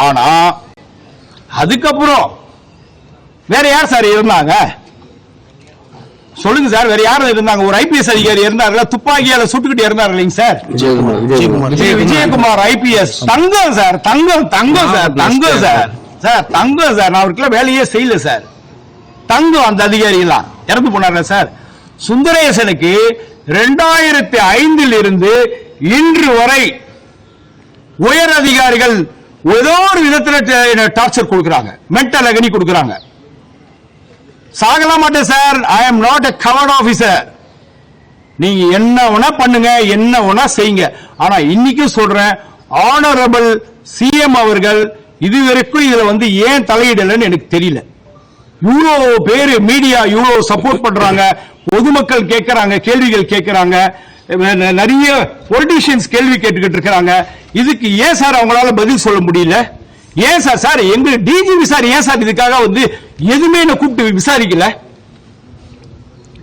ஆனா அதுக்கப்புறம் வேற யார் சார் இருந்தாங்க சொல்லுங்க சார்? வேற யாரும் இருந்தாங்க? ஒரு ஐபிஎஸ் அதிகாரி இருந்தார்களா? துப்பாக்கியால சுட்டுக்கிட்டு இருந்தார் இல்லைங்க சார்? விஜயகுமார் ஐபிஎஸ். தங்கம் சார், தங்கம் தங்கம் சார், தங்கம் சார், சார் தங்கம் சார். நான் அவருக்குலாம் வேலையே செய்யல சார். தங்கம் அந்த அதிகாரி எல்லாம் இறந்து போனார்ல சார். சுந்தரேசனுக்கு 2005 இருந்து இன்று வரை உயர் அதிகாரிகள் ஏதோ ஒரு விதத்தில் டார்ச்சர் கொடுக்கறாங்க, மென்டல் அகனி கொடுக்கறாங்க. சாகலாம் மாட்டேன் sir. I am not a covert officer. நீங்க என்ன வேணா பண்ணுங்க, என்ன வேணா செய்யுங்க. ஆனா இன்னைக்கு சொல்றேன், ஆனரபிள் சிஎம் அவர்கள் இதுவரைக்கும் இதுல ஏன் தலையிடலன்னு எனக்கு தெரியல. இவ்வளவு பேரு மீடியா இவ்வளவு சப்போர்ட் பண்றாங்க, பொதுமக்கள் கேட்கறாங்க, கேள்விகள் கேட்கறாங்க, நிறைய பொலிட்டீஷியன்ஸ் கேள்வி கேட்டுக்கிட்டு இருக்காங்க. இதுக்கு ஏன் சார் அவங்களால பதில் சொல்ல முடியல? ஏன் சார்? சார் எங்க டிஜிபி சார் ஏன் சார் இதுக்காக எதுவுமே என்ன கூப்பிட்டு விசாரிக்கல?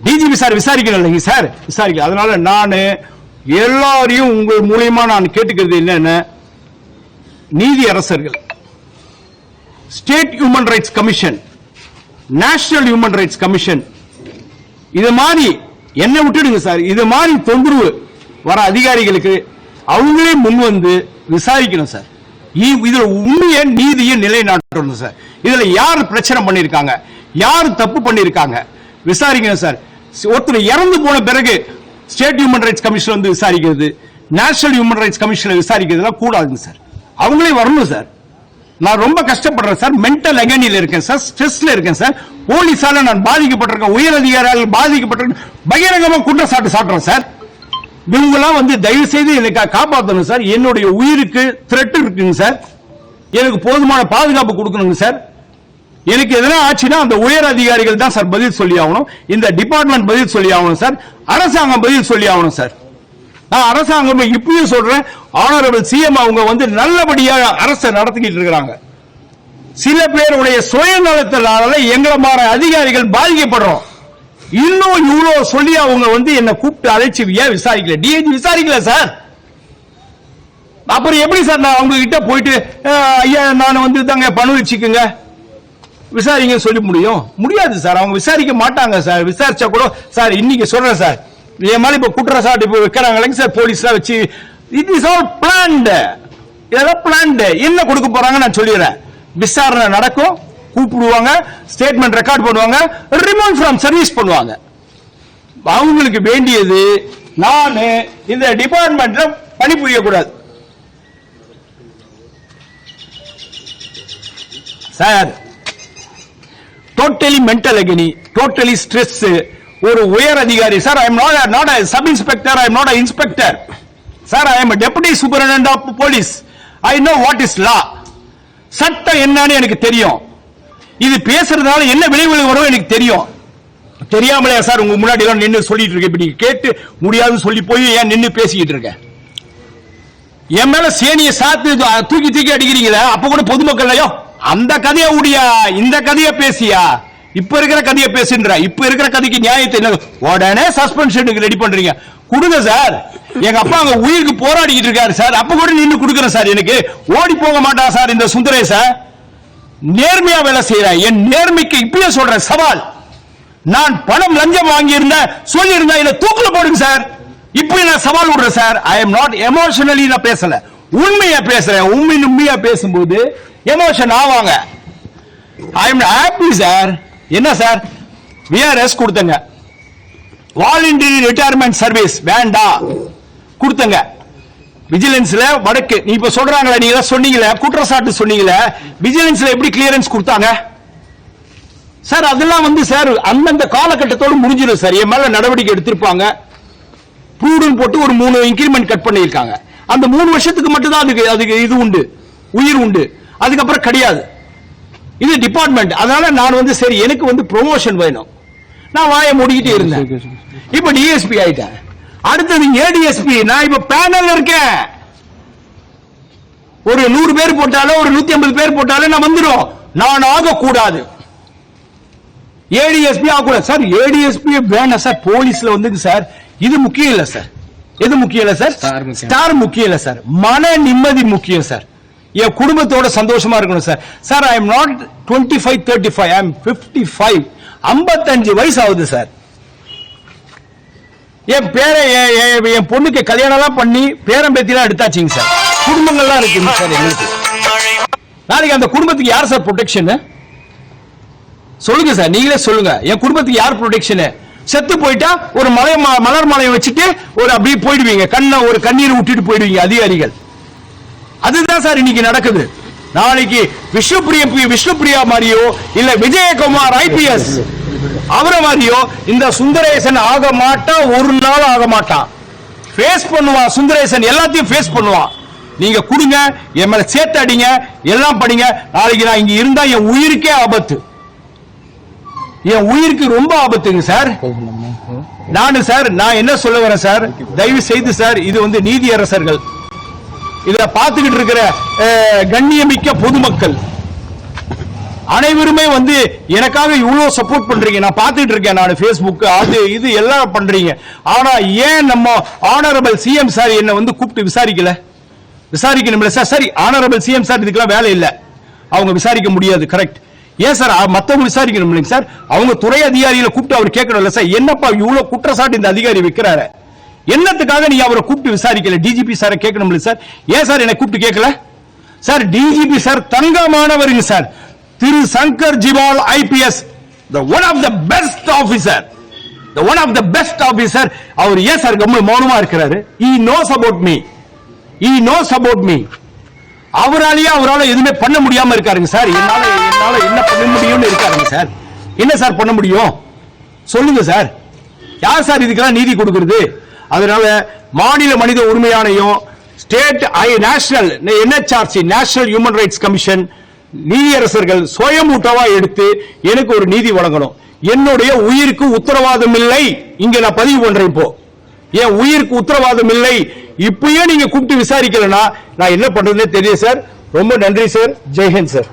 டிஜிபி சார் விசாரிக்கல சார், விசாரிக்கல. அதனால நான் எல்லாரையும் உங்கள் மூலியமா நான் கேட்டுக்கிறது என்னன்னு, நீதி அரசர்கள், state human rights commission, national human rights commission, இது மாதிரி என்ன விட்டுடுங்க சார். இது மாதிரி தொந்தரவு வர அதிகாரிகளுக்கு அவங்களே முன் விசாரிக்கணும் சார். இதுல உண்மையை நீதியை நிலைநாட்டணும் சார். இதுல யார் பிரச்சனை பண்ணிருக்காங்க, யார் தப்பு பண்ணிருக்காங்க விசாரிக்கணும் சார். ஒருத்தர் இறந்து போன பிறகு ஸ்டேட் ஹியூமன் ரைட்ஸ் கமிஷன் விசாரிக்கிறது, நேஷனல் ஹியூமன் ரைட்ஸ் கமிஷன் விசாரிக்கிறதுலாம் கூடாதுங்க சார். அவங்களே வரணும் சார். நான் ரொம்ப கஷ்டப்படுறேன் சார், மென்டல் அகனியில் இருக்கேன் சார், ஸ்ட்ரெஸ்ல இருக்கேன் சார். போலீஸால நான் பாதிக்கப்பட்டிருக்கேன், உயர் அதிகாரிகள் பாதிக்கப்பட்டிருக்கேன், பகிரங்கமா குற்றச்சாட்டு சாட்டுறேன் சார். இவங்கெல்லாம் தயவு செய்து எனக்கு காப்பாற்றணும் சார். என்னுடைய உயிருக்கு த்ரெட் இருக்குங்க சார். எனக்கு போதுமான பாதுகாப்பு கொடுக்கணுங்க சார். எனக்கு எதனா ஆச்சுன்னா அந்த உயர் அதிகாரிகள் தான் சார் பதில் சொல்லி ஆகணும். இந்த டிபார்ட்மெண்ட் பதில் சொல்லி ஆகணும் சார். அரசாங்கம் பதில் சொல்லி ஆகணும் சார். நான் அரசாங்கம் இப்பயும் சொல்றேன், ஆனரபிள் சிஎம் அவங்க நல்லபடியாக அரசை நடத்திக்கிட்டு இருக்கிறாங்க. சில பேருடைய சுயநலத்தினால எங்களை மாற அதிகாரிகள் பாதிக்கப்படுறோம். இன்னும் இவ்வளவு சொல்லி அவங்க என்ன கூப்பிட்டு அழைச்சி ஏன் விசாரிக்கல? DIG விசாரிக்கல sir. அப்புறம் எப்படி சார் நான் அவங்க கிட்ட போயிட்டு ஐயா நான் தாங்க பணம் வச்சுக்குங்க விசாரிங்க சொல்லி முடியாது சார். அவங்க விசாரிக்க மாட்டாங்க சார். விசாரிச்சா கூட சார் இன்னைக்கு சொல்றேன் சார், இதே மாதிரி இப்ப குற்றச்சாட்டு இப்ப வைக்கிறாங்க சார், போலீஸ்லாம் வச்சு. It is all planned. இதெல்லாம் பிளான்டு. என்ன கொடுக்க போறாங்க நான் சொல்லிடுறேன். விசாரணை நடக்கும், கூப்பிடுவாங்க, ஸ்டேட்மெண்ட் ரெக்கார்ட் பண்ணுவாங்க, ரிமூவ் ஃப்ரம் சர்வீஸ் பண்ணுவாங்க. அவங்களுக்கு வேண்டியது நான் இந்த டிபார்ட்மெண்ட்ல பணிபுரிய கூடாது sir. Totally mental agony, totally stress. ஒரு உயர் அதிகாரி sir, I am not a sub inspector, I am not an inspector sir, I am a deputy superintendent of police. I know what is law. சட்டம் என்னன்னு எனக்கு தெரியும். இது பேசுறதுனால என்ன விளைவுகள் வரும் எனக்கு தெரியும். தெரியாமலே சார் உங்க முன்னாடி எல்லாம் நின்று சொல்லிட்டு இருக்கேன். இப்படி கேட்டு முடியாதுன்னு சொல்லி போய் ஏன் நின்று பேசிக்கிட்டு இருக்கேன்? என் மேல சேனியை சாத்து தூக்கி தூக்கி அடிக்கிறீங்களா? அப்ப கூட பொதுமக்கள்லையோ அந்த கதையை உடியா, இந்த கதையை பேசியா, இப்ப இருக்கிற கதையை பேசுன்ற, இப்ப இருக்கிற கதைக்கு நியாயத்தை உடனே சஸ்பென்ஷனுக்கு ரெடி பண்றீங்க. கொடுங்க சார். எங்க அப்பா அங்க உயிருக்கு போராடிக்கிட்டு இருக்காரு சார், அப்ப கூட நின்று கொடுக்குறேன் சார். எனக்கு ஓடி போக மாட்டா சார் இந்த சுந்தரேச. நேர்மையா வேலை செய்யறேன். என் நேர்மைக்கு இப்பயே சொல்றேன் சவால். நான் பணம் லஞ்சம் வாங்கி இருந்த சொல்லி இருந்தா இதை தூக்குல போடுங்க சார். இப்ப நான் சவால் விடுறேன் sir. I am not emotionally நான் பேசல, உண்மையா பேசுறேன். உண்மையா பேசும்போது எமோஷன் ஆவாங்க. I am happy sir. என்ன சார் விஆர்எஸ் கொடுத்தங்க, வாலண்டரி ரிட்டையர்மெண்ட் சர்வீஸ் வேண்டாம் கொடுத்தங்க. விஜிலன்ஸ்ல வடக்கு நீ இப்ப சொல்றாங்களா, நீங்க சொன்னீங்களே குற்றச்சாட்டு சொன்னீங்களே, விஜிலன்ஸ்ல எப்படி கிளியரன்ஸ் கொடுத்தாங்க சார்? அதெல்லாம் சார் அந்தந்த காலகட்டத்தோடு முடிஞ்சிடும் சார். என் மேல நடவடிக்கை எடுத்திருப்பாங்க. ப்ரூடன் போட்டு ஒரு 3 இன்கிரிமெண்ட் கட் பண்ணிருக்காங்க. அந்த 3 வருஷத்துக்கு மட்டும் தான் அதுக்கு இது உண்டு, உயிர் உண்டு. அதுக்கப்புறம் கிடையாது. இது டிபார்ட்மெண்ட். அதனால நான் சரி எனக்கு ப்ரொமோஷன் வேணும், நான் வாயை மூடிக்கிட்டே இருந்தேன். இப்ப டிஎஸ்பி ஆயிட்டேன். அடுத்தது ஏடிஎஸ்பி. நான் இப்ப பேனல் இருக்கேன். ஒரு 100 பேர் போட்டாலும் ஒரு 150 பேர் போட்டாலும் நான் வந்துடும். நான் ஆகக்கூடாது. ஏடிஎஸ்பி ஆகக்கூடாது சார். ஏடிஎஸ்பி வேணாம் சார். போலீஸ்ல சார் இது முக்கியம் இல்ல சார். எது முக்கியம் இல்ல சார்? ஸ்டார் முக்கியம் இல்ல சார். மன நிம்மதி முக்கியம் சார். என் குடும்பத்தோட சந்தோஷமா இருக்கணும் sir. Sir I am not 25, 35, I am 55. 55 வயசு ஆகுது சார். என் என் பொண்ணுக்கு கல்யாணம் எல்லாம் பண்ணி பேரம் பேத்திலாம் எடுத்தாச்சுங்க சார். குடும்பங்கள்லாம் இருக்கு சார் எங்களுக்கு. நாளைக்கு அந்த குடும்பத்துக்கு யார் சார் ப்ரொடெக்ஷன்? சொல்லுங்க சார், நீங்களே சொல்லுங்க. என் குடும்பத்துக்கு யார் ப்ரொடெக்ஷன்? செத்து போயிட்டா ஒரு மலர் மாலையை வச்சுட்டு ஒரு அப்படியே போயிடுவீங்க, ஒரு கண்ணீர் விட்டுட்டு போயிடுவீங்க அதிகாரிகள். அதுதான் சார் இன்னைக்கு நடக்குது. நாளைக்கு விஷ்ணுபிரியா மாதிரியோ இல்ல விஜயகுமார் IPS அவரை மாதிரியோ இந்த சுந்தரேசன் ஆக மாட்டா, ஒரு நாள் ஆக மாட்டான். ஃபேஸ் பண்ணுவான் சுந்தரேசன், எல்லாத்தையும் ஃபேஸ் பண்ணுவான். நீங்க கொடுங்க, என் மேல சேர்த்து அடிங்க, எல்லாம் படிங்க. நாளைக்கு நான் இங்க இருந்தா என் உயிருக்கே ஆபத்து, என் உயிருக்கு ரொம்ப ஆபத்துங்க சார். நான் என்ன சொல்ல வரேன் சார், தயவு செய்து சார், இது வந்து நீதியரசர்கள், இத பார்த்துக்கிட்டு இருக்கிற கண்ணியமிக்க பொதுமக்கள் அனைவருமே வந்து எனக்காக இவ்வளவு சப்போர்ட் பண்றீங்க. நான் பார்த்துட்டு இருக்கேன், நான் Facebook அது இது எல்லாம் பண்றீங்க. ஆனா ஏன் நம்ம ஆனரபிள் CM சார் என்ன வந்து கூப்பிட்டு விசாரிக்கணும்ல சார்? சரி, ஆனரபிள் CM சார் இதுக்கெல்லாம் வேலை இல்ல, அவங்க விசாரிக்க முடியாது, கரெக்ட். ஏன் சார் மத்தவங்க விசாரிக்கணும் இல்லைங்க சார்? அவங்க துறை அதிகாரிகளை கூப்பிட்டு அவர் கேட்கணும்ல சார், என்னப்பா இவ்வளவு குற்றச்சாட்டு இந்த அதிகாரி வைக்கிறாரு, என்னத்துக்காக நீ அவரை கூப்பிட்டு விசாரிக்கல? DGP சாரை கேட்கணும்ல சார். ஏன் சார் என்னை கூப்பிட்டு கேட்கல சார்? DGP சார் தங்கமானவருங்க சார். திரு Shankar Jiwal IPS, the one of the best officer, அவர் ஏன் சார் மௌனமா இருக்கிறாரு? he knows about me. அவரால எதுவுமே பண்ண முடியாம இருக்காருங்க சார். என்னால என்ன பண்ண முடியும்னு இருக்காருங்க சார். என்ன சார் பண்ண முடியும் சொல்லுங்க சார். யார் சார் இதுக்கெல்லாம் நீதி கொடுக்கிறது? அதனால மாநில மனித உரிமை ஆணையம், state national NHRC national human rights commission, நீதியரசர்கள் சுயமூட்டவா எடுத்து எனக்கு ஒரு நீதி வழங்கணும். என்னுடைய உயிருக்கு உத்தரவாதம் இல்லை, இங்க நான் பதிவு பண்றேன். இப்போ என் உயிருக்கு உத்தரவாதம் இல்லை, இப்பயே நீங்க கூப்பிட்டு விசாரிக்கலன்னா நான் என்ன பண்றதுன்னே தெரியும் சார். ரொம்ப நன்றி சார். ஜெய்ஹிந்த் சார்.